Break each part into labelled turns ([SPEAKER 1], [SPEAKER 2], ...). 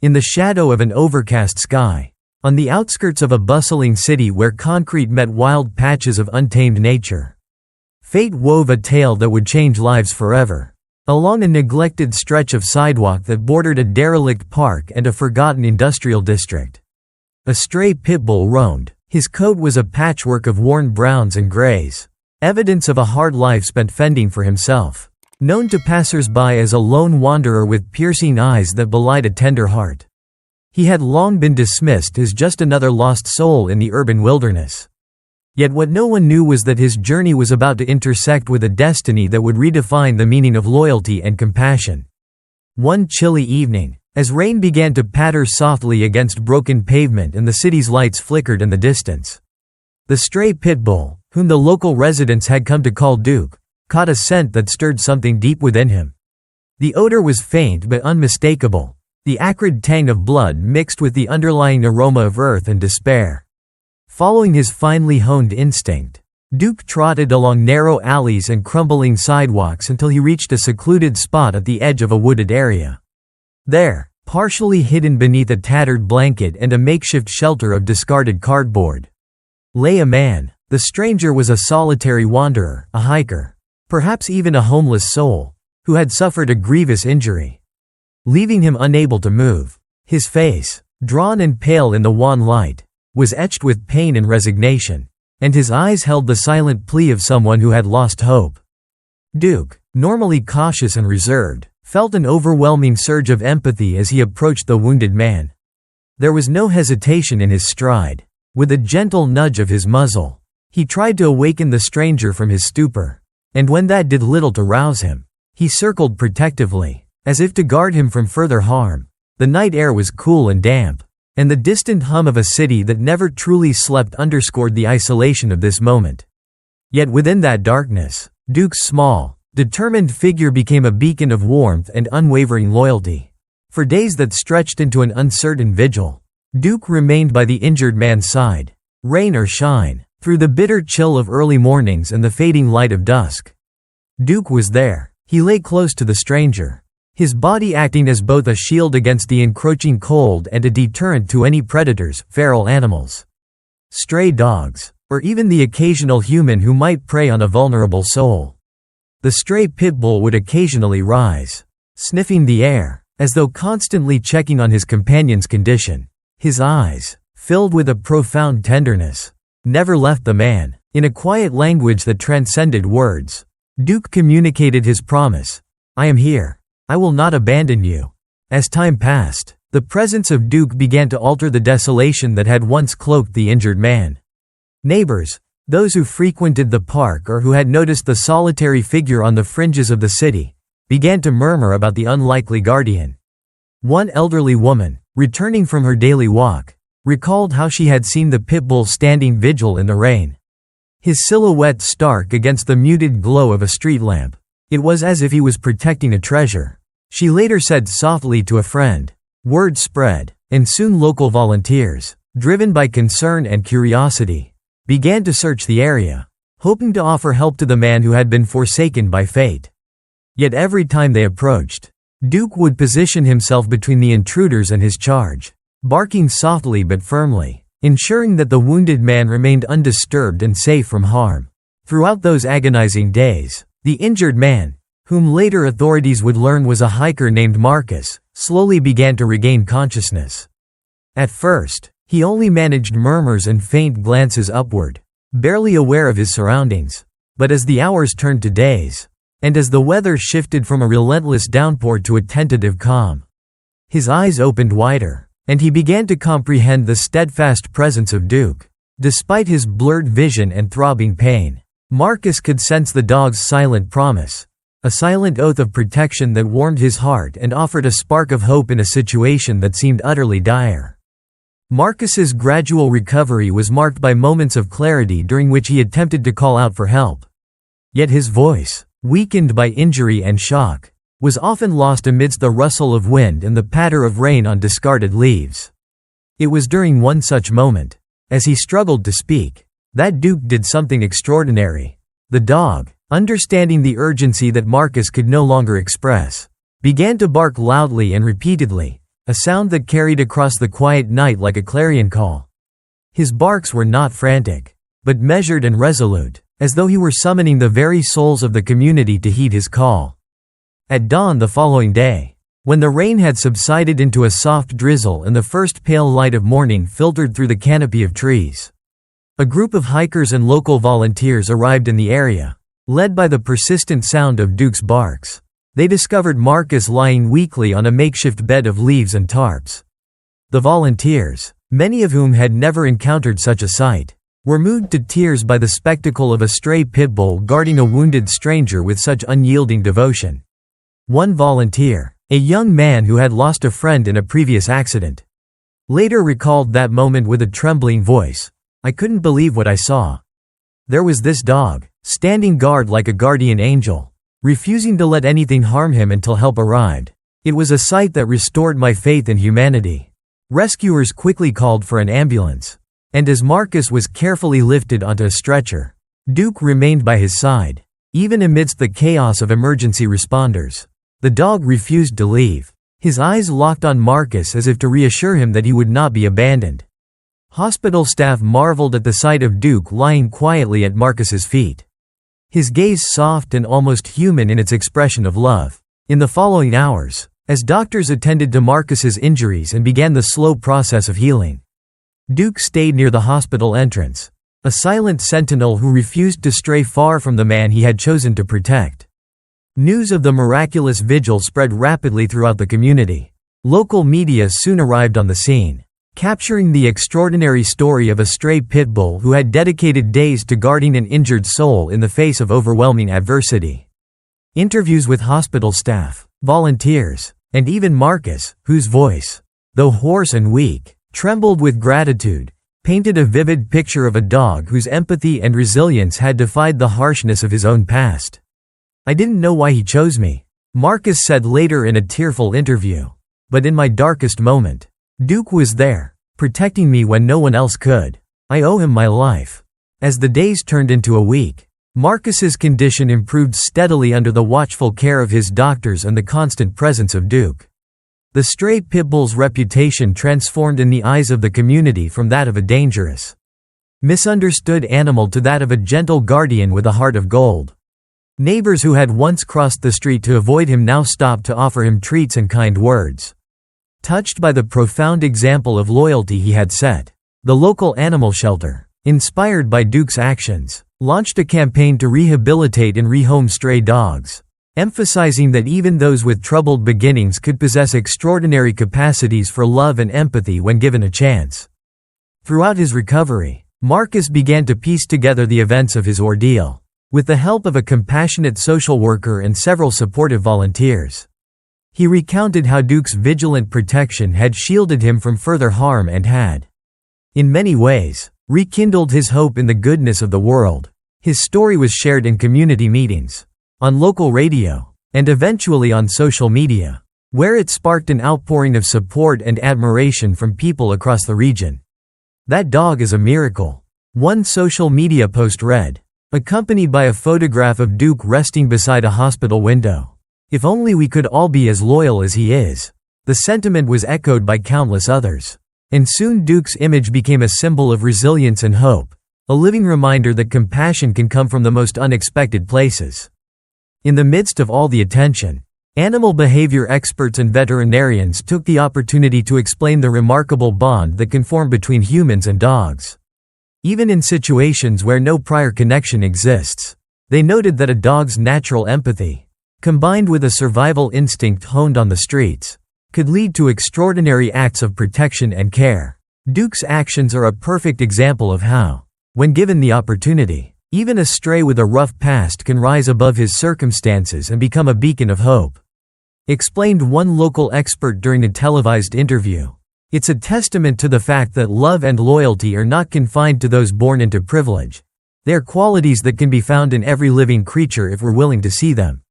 [SPEAKER 1] in the shadow of an overcast sky, on the outskirts of a bustling city where concrete met wild patches of untamed nature. Fate wove a tale that would change lives forever. Along a neglected stretch of sidewalk that bordered a derelict park and a forgotten industrial district, a stray pitbull roamed. His coat was a patchwork of worn browns and grays, evidence of a hard life spent fending for himself. Known to passers-by as a lone wanderer with piercing eyes that belied a tender heart, he had long been dismissed as just another lost soul in the urban wilderness. Yet what no one knew was that his journey was about to intersect with a destiny that would redefine the meaning of loyalty and compassion. One chilly evening, as rain began to patter softly against broken pavement and the city's lights flickered in the distance, the stray pitbull, whom the local residents had come to call Duke, caught a scent that stirred something deep within him. The odor was faint but unmistakable, the acrid tang of blood mixed with the underlying aroma of earth and despair. Following his finely honed instinct, Duke trotted along narrow alleys and crumbling sidewalks until he reached a secluded spot at the edge of a wooded area. There, partially hidden beneath a tattered blanket and a makeshift shelter of discarded cardboard, lay a man. The stranger was a solitary wanderer, a hiker, perhaps even a homeless soul, who had suffered a grievous injury, leaving him unable to move. His face, drawn and pale in the wan light, was etched with pain and resignation, and his eyes held the silent plea of someone who had lost hope. Duke, normally cautious and reserved, felt an overwhelming surge of empathy as he approached the wounded man. There was no hesitation in his stride. With a gentle nudge of his muzzle, he tried to awaken the stranger from his stupor, and when that did little to rouse him, he circled protectively, as if to guard him from further harm. The night air was cool and damp, and the distant hum of a city that never truly slept underscored the isolation of this moment. Yet within that darkness, Duke's small, determined figure became a beacon of warmth and unwavering loyalty. For days that stretched into an uncertain vigil, Duke remained by the injured man's side, rain or shine, through the bitter chill of early mornings and the fading light of dusk. Duke was there. He lay close to the stranger, his body acting as both a shield against the encroaching cold and a deterrent to any predators, feral animals, stray dogs, or even the occasional human who might prey on a vulnerable soul. The stray pitbull would occasionally rise, sniffing the air, as though constantly checking on his companion's condition. His eyes, filled with a profound tenderness, never left the man. In a quiet language that transcended words, Duke communicated his promise: "I am here. I will not abandon you." As time passed, the presence of Duke began to alter the desolation that had once cloaked the injured man. Neighbors, those who frequented the park or who had noticed the solitary figure on the fringes of the city, began to murmur about the unlikely guardian. One elderly woman, returning from her daily walk, recalled how she had seen the pitbull standing vigil in the rain, his silhouette stark against the muted glow of a street lamp. It was as if he was protecting a treasure. She later said softly to a friend. Word spread, and soon local volunteers, driven by concern and curiosity, began to search the area, hoping to offer help to the man who had been forsaken by fate. Yet every time they approached, Duke would position himself between the intruders and his charge, barking softly but firmly, ensuring that the wounded man remained undisturbed and safe from harm. Throughout those agonizing days, the injured man, whom later authorities would learn was a hiker named Marcus, slowly began to regain consciousness. At first, he only managed murmurs and faint glances upward, barely aware of his surroundings. But as the hours turned to days, and as the weather shifted from a relentless downpour to a tentative calm, his eyes opened wider, and he began to comprehend the steadfast presence of Duke. Despite his blurred vision and throbbing pain, Marcus could sense the dog's silent promise, a silent oath of protection that warmed his heart and offered a spark of hope in a situation that seemed utterly dire. Marcus's gradual recovery was marked by moments of clarity during which he attempted to call out for help. Yet his voice, weakened by injury and shock, was often lost amidst the rustle of wind and the patter of rain on discarded leaves. It was during one such moment, as he struggled to speak, that Duke did something extraordinary. The dog, understanding the urgency that Marcus could no longer express, began to bark loudly and repeatedly, a sound that carried across the quiet night like a clarion call. His barks were not frantic, but measured and resolute, as though he were summoning the very souls of the community to heed his call. At dawn the following day, when the rain had subsided into a soft drizzle and the first pale light of morning filtered through the canopy of trees, a group of hikers and local volunteers arrived in the area, led by the persistent sound of Duke's barks. They discovered Marcus lying weakly on a makeshift bed of leaves and tarps. The volunteers, many of whom had never encountered such a sight, were moved to tears by the spectacle of a stray pitbull guarding a wounded stranger with such unyielding devotion. One volunteer, a young man who had lost a friend in a previous accident, later recalled that moment with a trembling voice. "I couldn't believe what I saw. There was this dog, standing guard like a guardian angel, refusing to let anything harm him until help arrived. It was a sight that restored my faith in humanity." Rescuers quickly called for an ambulance, and as Marcus was carefully lifted onto a stretcher, Duke remained by his side, even amidst the chaos of emergency responders. The dog refused to leave, his eyes locked on Marcus as if to reassure him that he would not be abandoned. Hospital staff marveled at the sight of Duke lying quietly at Marcus's feet, his gaze soft and almost human in its expression of love. In the following hours, as doctors attended to Marcus's injuries and began the slow process of healing, Duke stayed near the hospital entrance, a silent sentinel who refused to stray far from the man he had chosen to protect. News of the miraculous vigil spread rapidly throughout the community. Local media soon arrived on the scene, capturing the extraordinary story of a stray pitbull who had dedicated days to guarding an injured soul in the face of overwhelming adversity. Interviews with hospital staff, volunteers, and even Marcus, whose voice, though hoarse and weak, trembled with gratitude, painted a vivid picture of a dog whose empathy and resilience had defied the harshness of his own past. "I didn't know why he chose me," Marcus said later in a tearful interview. "But in my darkest moment, Duke was there, protecting me when no one else could. I owe him my life." As the days turned into a week, Marcus's condition improved steadily under the watchful care of his doctors and the constant presence of Duke. The stray pitbull's reputation transformed in the eyes of the community from that of a dangerous, misunderstood animal to that of a gentle guardian with a heart of gold. Neighbors who had once crossed the street to avoid him now stopped to offer him treats and kind words. Touched by the profound example of loyalty he had set, the local animal shelter, inspired by Duke's actions, launched a campaign to rehabilitate and rehome stray dogs, emphasizing that even those with troubled beginnings could possess extraordinary capacities for love and empathy when given a chance. Throughout his recovery, Marcus began to piece together the events of his ordeal, with the help of a compassionate social worker and several supportive volunteers. He recounted how Duke's vigilant protection had shielded him from further harm and had, in many ways, rekindled his hope in the goodness of the world. His story was shared in community meetings, on local radio, and eventually on social media, where it sparked an outpouring of support and admiration from people across the region. "That dog is a miracle," one social media post read, accompanied by a photograph of Duke resting beside a hospital window. "If only we could all be as loyal as he is." The sentiment was echoed by countless others. And soon Duke's image became a symbol of resilience and hope, a living reminder that compassion can come from the most unexpected places. In the midst of all the attention, animal behavior experts and veterinarians took the opportunity to explain the remarkable bond that can form between humans and dogs. Even in situations where no prior connection exists, they noted that a dog's natural empathy, combined with a survival instinct honed on the streets, could lead to extraordinary acts of protection and care. Duke's actions are a perfect example of how, when given the opportunity, even a stray with a rough past can rise above his circumstances and become a beacon of hope. Explained one local expert during a televised interview. "It's a testament to the fact that love and loyalty are not confined to those born into privilege. They are qualities that can be found in every living creature if we're willing to see them."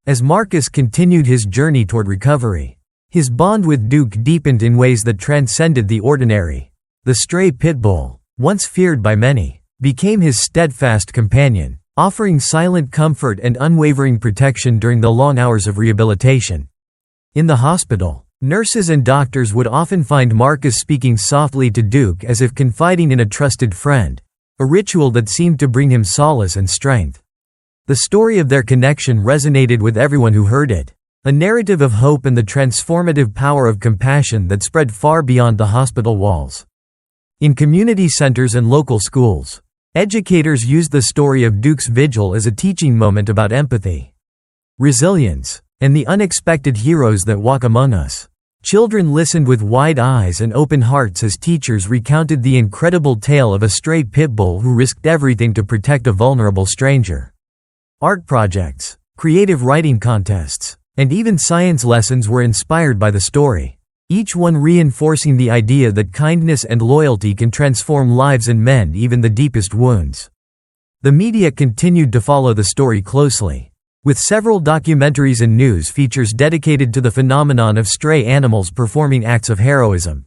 [SPEAKER 1] As Marcus continued his journey toward recovery, his bond with Duke deepened in ways that transcended the ordinary. The stray pitbull, once feared by many, became his steadfast companion, offering silent comfort and unwavering protection during the long hours of rehabilitation. In the hospital, Nurses and doctors would often find Marcus speaking softly to Duke as if confiding in a trusted friend, a ritual that seemed to bring him solace and strength. The story of their connection resonated with everyone who heard it, a narrative of hope and the transformative power of compassion that spread far beyond the hospital walls. In community centers and local schools, educators used the story of Duke's vigil as a teaching moment about empathy, resilience, and the unexpected heroes that walk among us. Children listened with wide eyes and open hearts as teachers recounted the incredible tale of a stray Pitbull who risked everything to protect a vulnerable stranger. Art projects, creative writing contests, and even science lessons were inspired by the story, each one reinforcing the idea that kindness and loyalty can transform lives and mend even the deepest wounds. The media continued to follow the story closely, with several documentaries and news features dedicated to the phenomenon of stray animals performing acts of heroism.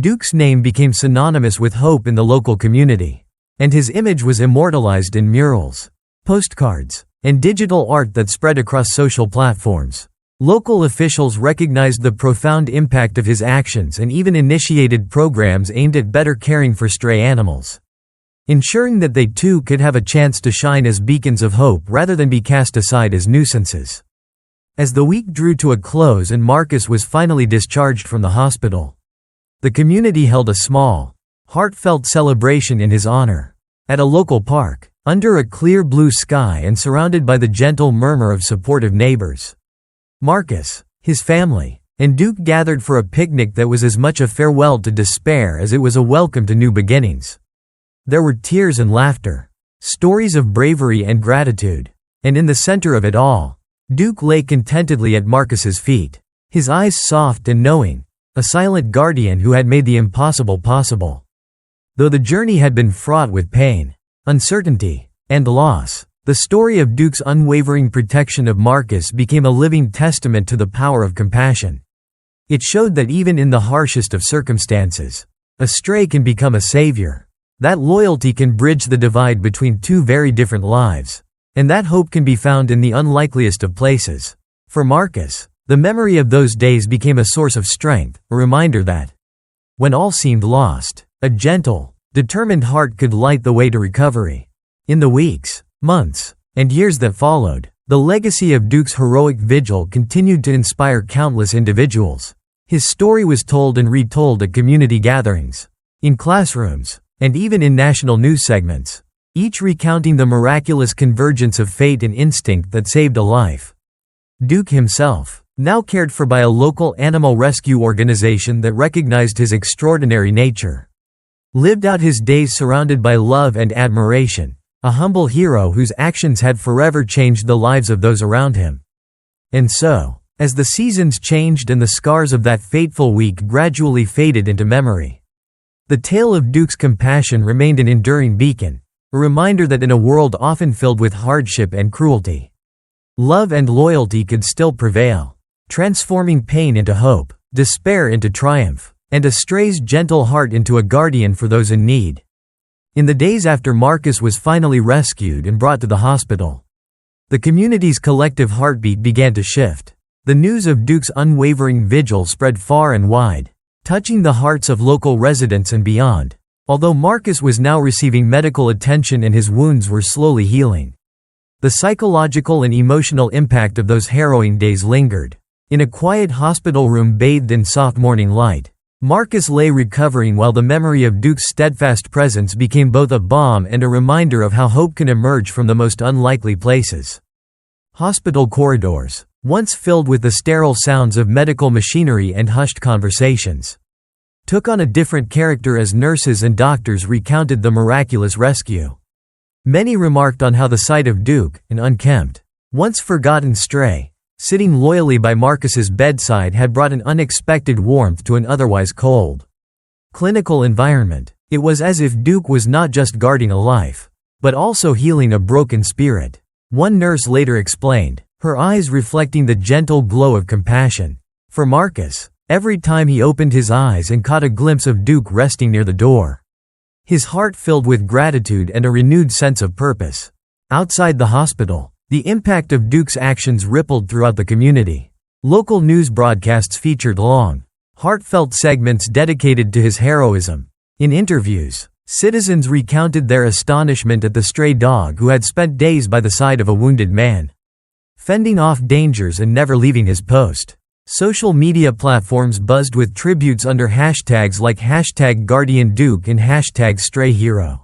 [SPEAKER 1] Duke's name became synonymous with hope in the local community, and his image was immortalized in murals, postcards, and digital art that spread across social platforms. Local officials recognized the profound impact of his actions and even initiated programs aimed at better caring for stray animals, ensuring that they too could have a chance to shine as beacons of hope rather than be cast aside as nuisances. As the week drew to a close and Marcus was finally discharged from the hospital, the community held a small, heartfelt celebration in his honor. At a local park, under a clear blue sky and surrounded by the gentle murmur of supportive neighbors, Marcus, his family, and Duke gathered for a picnic that was as much a farewell to despair as it was a welcome to new beginnings. There were tears and laughter, stories of bravery and gratitude, and in the center of it all, Duke lay contentedly at Marcus's feet, his eyes soft and knowing, a silent guardian who had made the impossible possible. Though the journey had been fraught with pain, uncertainty, and loss, the story of Duke's unwavering protection of Marcus became a living testament to the power of compassion. It showed that even in the harshest of circumstances, a stray can become a savior, that loyalty can bridge the divide between two very different lives, and that hope can be found in the unlikeliest of places. For Marcus, the memory of those days became a source of strength, a reminder that, when all seemed lost, a gentle, determined heart could light the way to recovery. In the weeks, months, and years that followed, the legacy of Duke's heroic vigil continued to inspire countless individuals. His story was told and retold at community gatherings, in classrooms, and even in national news segments, each recounting the miraculous convergence of fate and instinct that saved a life. Duke himself, now cared for by a local animal rescue organization that recognized his extraordinary nature, lived out his days surrounded by love and admiration, a humble hero whose actions had forever changed the lives of those around him. And so, as the seasons changed and the scars of that fateful week gradually faded into memory, the tale of Duke's compassion remained an enduring beacon, a reminder that in a world often filled with hardship and cruelty, love and loyalty could still prevail, transforming pain into hope, despair into triumph, and a stray's gentle heart into a guardian for those in need. In the days after Marcus was finally rescued and brought to the hospital, the community's collective heartbeat began to shift. The news of Duke's unwavering vigil spread far and wide, touching the hearts of local residents and beyond. Although Marcus was now receiving medical attention and his wounds were slowly healing, the psychological and emotional impact of those harrowing days lingered. In a quiet hospital room bathed in soft morning light, Marcus lay recovering while the memory of Duke's steadfast presence became both a balm and a reminder of how hope can emerge from the most unlikely places. Hospital corridors, once filled with the sterile sounds of medical machinery and hushed conversations, took on a different character as nurses and doctors recounted the miraculous rescue. Many remarked on how the sight of Duke, an unkempt, once forgotten stray, sitting loyally by Marcus's bedside had brought an unexpected warmth to an otherwise cold clinical environment. It was as if Duke was not just guarding a life, but also healing a broken spirit. One nurse later explained, her eyes reflecting the gentle glow of compassion. For Marcus, every time he opened his eyes and caught a glimpse of Duke resting near the door, his heart filled with gratitude and a renewed sense of purpose. Outside the hospital, the impact of Duke's actions rippled throughout the community. Local news broadcasts featured long, heartfelt segments dedicated to his heroism. In interviews, citizens recounted their astonishment at the stray dog who had spent days by the side of a wounded man, fending off dangers and never leaving his post. Social media platforms buzzed with tributes under hashtags like #GuardianDuke and #StrayHero,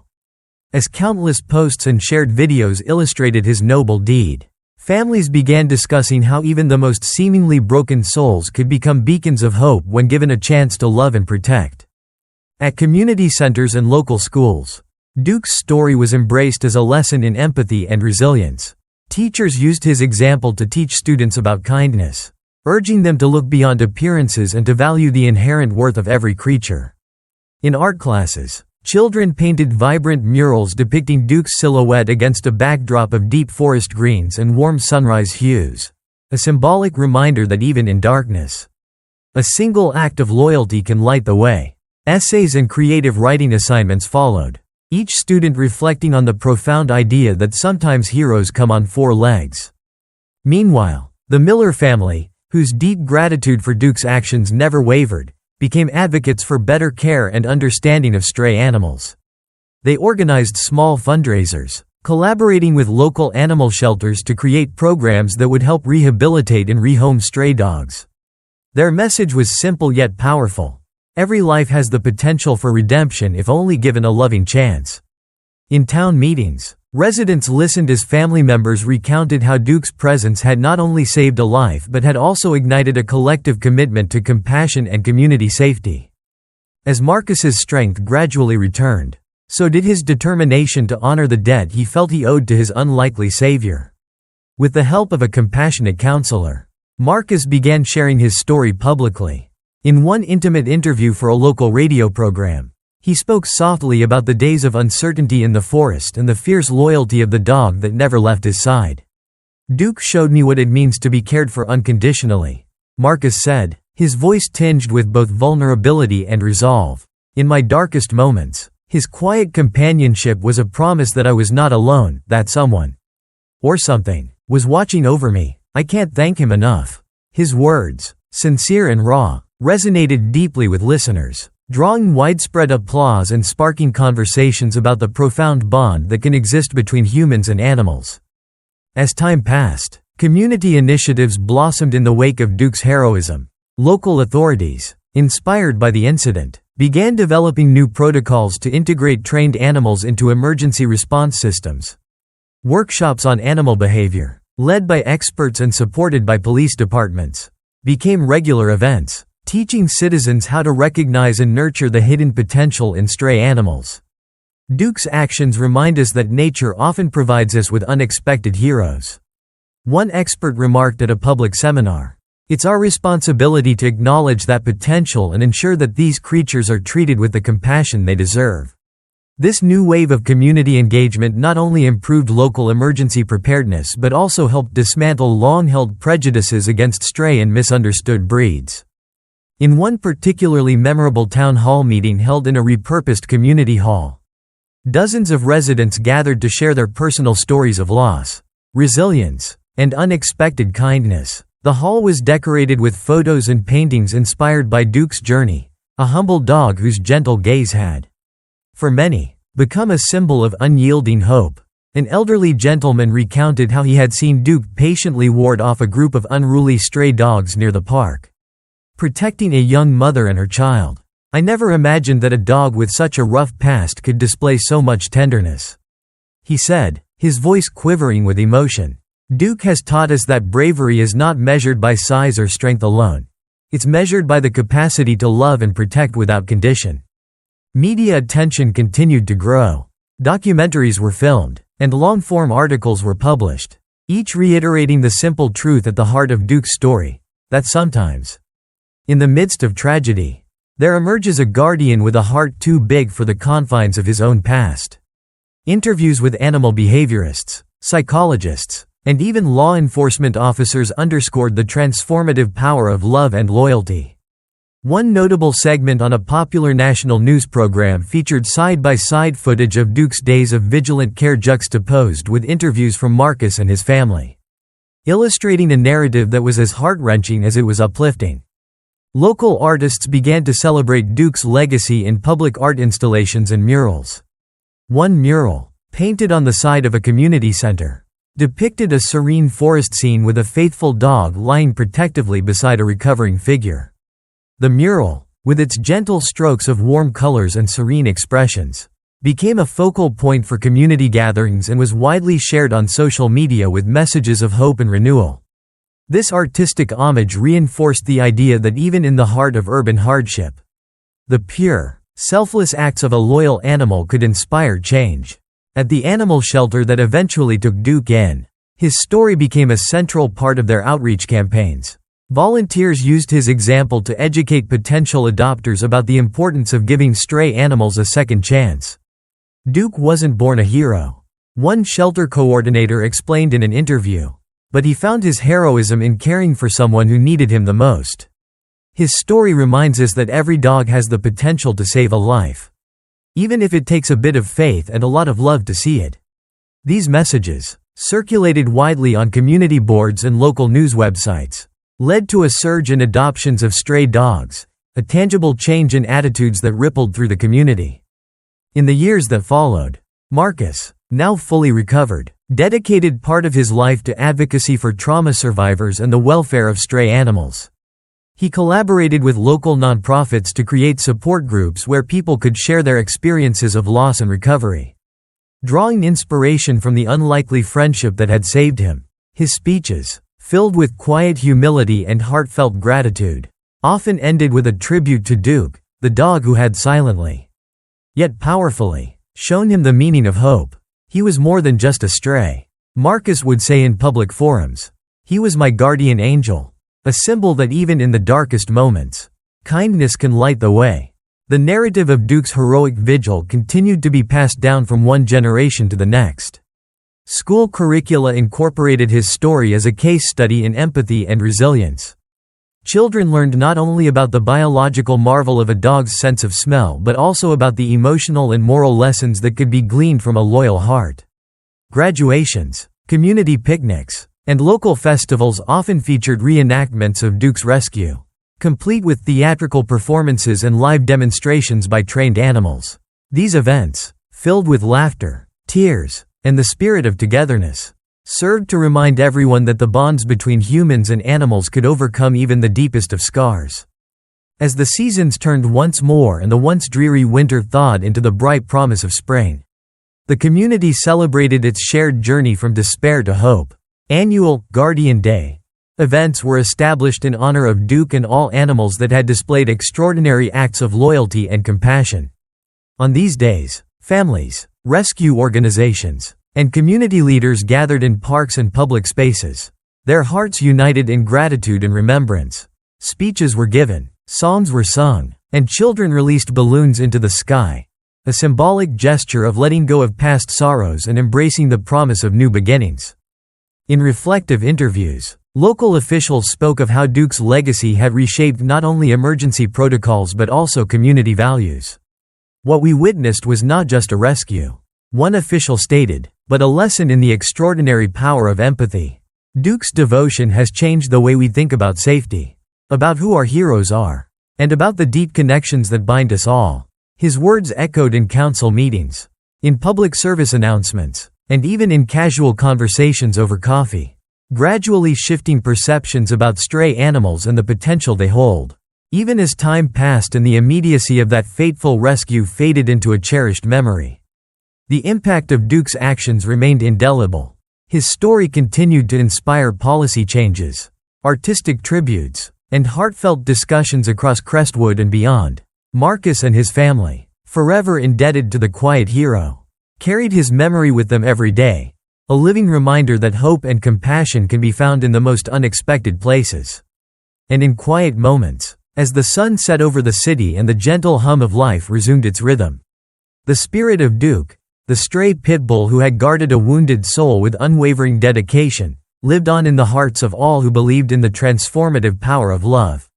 [SPEAKER 1] as countless posts and shared videos illustrated his noble deed. Families began discussing how even the most seemingly broken souls could become beacons of hope when given a chance to love and protect. At community centers and local schools, Duke's story was embraced as a lesson in empathy and resilience. Teachers used his example to teach students about kindness, urging them to look beyond appearances and to value the inherent worth of every creature. In art classes, children painted vibrant murals depicting Duke's silhouette against a backdrop of deep forest greens and warm sunrise hues, a symbolic reminder that even in darkness, a single act of loyalty can light the way. Essays and creative writing assignments followed, each student reflecting on the profound idea that sometimes heroes come on four legs. Meanwhile, the Miller family, whose deep gratitude for Duke's actions never wavered, became advocates for better care and understanding of stray animals. They organized small fundraisers, collaborating with local animal shelters to create programs that would help rehabilitate and rehome stray dogs. Their message was simple yet powerful. Every life has the potential for redemption if only given a loving chance. In town meetings, residents listened as family members recounted how Duke's presence had not only saved a life but had also ignited a collective commitment to compassion and community safety. As Marcus's strength gradually returned, so did his determination to honor the debt he felt he owed to his unlikely savior. With the help of a compassionate counselor, Marcus began sharing his story publicly. In one intimate interview for a local radio program, he spoke softly about the days of uncertainty in the forest and the fierce loyalty of the dog that never left his side. "Duke showed me what it means to be cared for unconditionally," Marcus said, his voice tinged with both vulnerability and resolve. "In my darkest moments, his quiet companionship was a promise that I was not alone, that someone, or something, was watching over me. I can't thank him enough." His words, sincere and raw, resonated deeply with listeners, drawing widespread applause and sparking conversations about the profound bond that can exist between humans and animals. As time passed, community initiatives blossomed in the wake of Duke's heroism. Local authorities, inspired by the incident, began developing new protocols to integrate trained animals into emergency response systems. Workshops on animal behavior, led by experts and supported by police departments, became regular events, teaching citizens how to recognize and nurture the hidden potential in stray animals. Duke's actions remind us that nature often provides us with unexpected heroes. One expert remarked at a public seminar, "It's our responsibility to acknowledge that potential and ensure that these creatures are treated with the compassion they deserve." This new wave of community engagement not only improved local emergency preparedness but also helped dismantle long-held prejudices against stray and misunderstood breeds. In one particularly memorable town hall meeting held in a repurposed community hall, dozens of residents gathered to share their personal stories of loss, resilience, and unexpected kindness. The hall was decorated with photos and paintings inspired by Duke's journey, a humble dog whose gentle gaze had, for many, become a symbol of unyielding hope. An elderly gentleman recounted how he had seen Duke patiently ward off a group of unruly stray dogs near the park, protecting a young mother and her child. "I never imagined that a dog with such a rough past could display so much tenderness," he said, his voice quivering with emotion. Duke has taught us that bravery is not measured by size or strength alone. It's measured by the capacity to love and protect without condition. Media attention continued to grow. Documentaries were filmed, and long-form articles were published, each reiterating the simple truth at the heart of Duke's story, that sometimes, in the midst of tragedy, there emerges a guardian with a heart too big for the confines of his own past. Interviews with animal behaviorists, psychologists, and even law enforcement officers underscored the transformative power of love and loyalty. One notable segment on a popular national news program featured side-by-side footage of Duke's days of vigilant care juxtaposed with interviews from Marcus and his family. illustrating a narrative that was as heart-wrenching as it was uplifting. Local artists began to celebrate Duke's legacy in public art installations and murals. One mural, painted on the side of a community center, depicted a serene forest scene with a faithful dog lying protectively beside a recovering figure. The mural, with its gentle strokes of warm colors and serene expressions, became a focal point for community gatherings and was widely shared on social media with messages of hope and renewal. This artistic homage reinforced the idea that even in the heart of urban hardship, the pure, selfless acts of a loyal animal could inspire change. At the animal shelter that eventually took Duke in, his story became a central part of their outreach campaigns. Volunteers used his example to educate potential adopters about the importance of giving stray animals a second chance. Duke wasn't born a hero, one shelter coordinator explained in an interview, but he found his heroism in caring for someone who needed him the most. His story reminds us that every dog has the potential to save a life, even if it takes a bit of faith and a lot of love to see it. These messages, circulated widely on community boards and local news websites, led to a surge in adoptions of stray dogs, a tangible change in attitudes that rippled through the community. In the years that followed, Marcus, now fully recovered, dedicated part of his life to advocacy for trauma survivors and the welfare of stray animals. He collaborated with local nonprofits to create support groups where people could share their experiences of loss and recovery. Drawing inspiration from the unlikely friendship that had saved him, his speeches, filled with quiet humility and heartfelt gratitude, often ended with a tribute to Duke, the dog who had silently, yet powerfully, shown him the meaning of hope. He was more than just a stray. Marcus would say in public forums, "He was my guardian angel, a symbol that even in the darkest moments, kindness can light the way." The narrative of Duke's heroic vigil continued to be passed down from one generation to the next. School curricula incorporated his story as a case study in empathy and resilience. Children learned not only about the biological marvel of a dog's sense of smell but also about the emotional and moral lessons that could be gleaned from a loyal heart. Graduations, community picnics, and local festivals often featured reenactments of Duke's rescue, complete with theatrical performances and live demonstrations by trained animals. These events, filled with laughter, tears, and the spirit of togetherness, served to remind everyone that the bonds between humans and animals could overcome even the deepest of scars. As the seasons turned once more and the once dreary winter thawed into the bright promise of spring, the community celebrated its shared journey from despair to hope. Annual Guardian Day events were established in honor of Duke and all animals that had displayed extraordinary acts of loyalty and compassion. On these days, families, rescue organizations, and community leaders gathered in parks and public spaces, their hearts united in gratitude and remembrance. Speeches were given, psalms were sung, and children released balloons into the sky, a symbolic gesture of letting go of past sorrows and embracing the promise of new beginnings. In reflective interviews, local officials spoke of how Duke's legacy had reshaped not only emergency protocols but also community values. "What we witnessed was not just a rescue," one official stated, "but a lesson in the extraordinary power of empathy. Duke's devotion has changed the way we think about safety, about who our heroes are, and about the deep connections that bind us all." His words echoed in council meetings, in public service announcements, and even in casual conversations over coffee, gradually shifting perceptions about stray animals and the potential they hold. Even as time passed and the immediacy of that fateful rescue faded into a cherished memory, the impact of Duke's actions remained indelible. His story continued to inspire policy changes, artistic tributes, and heartfelt discussions across Crestwood and beyond. Marcus and his family, forever indebted to the quiet hero, carried his memory with them every day, a living reminder that hope and compassion can be found in the most unexpected places. And in quiet moments, as the sun set over the city and the gentle hum of life resumed its rhythm, the spirit of Duke, the stray Pitbull who had guarded a wounded soul with unwavering dedication, lived on in the hearts of all who believed in the transformative power of love.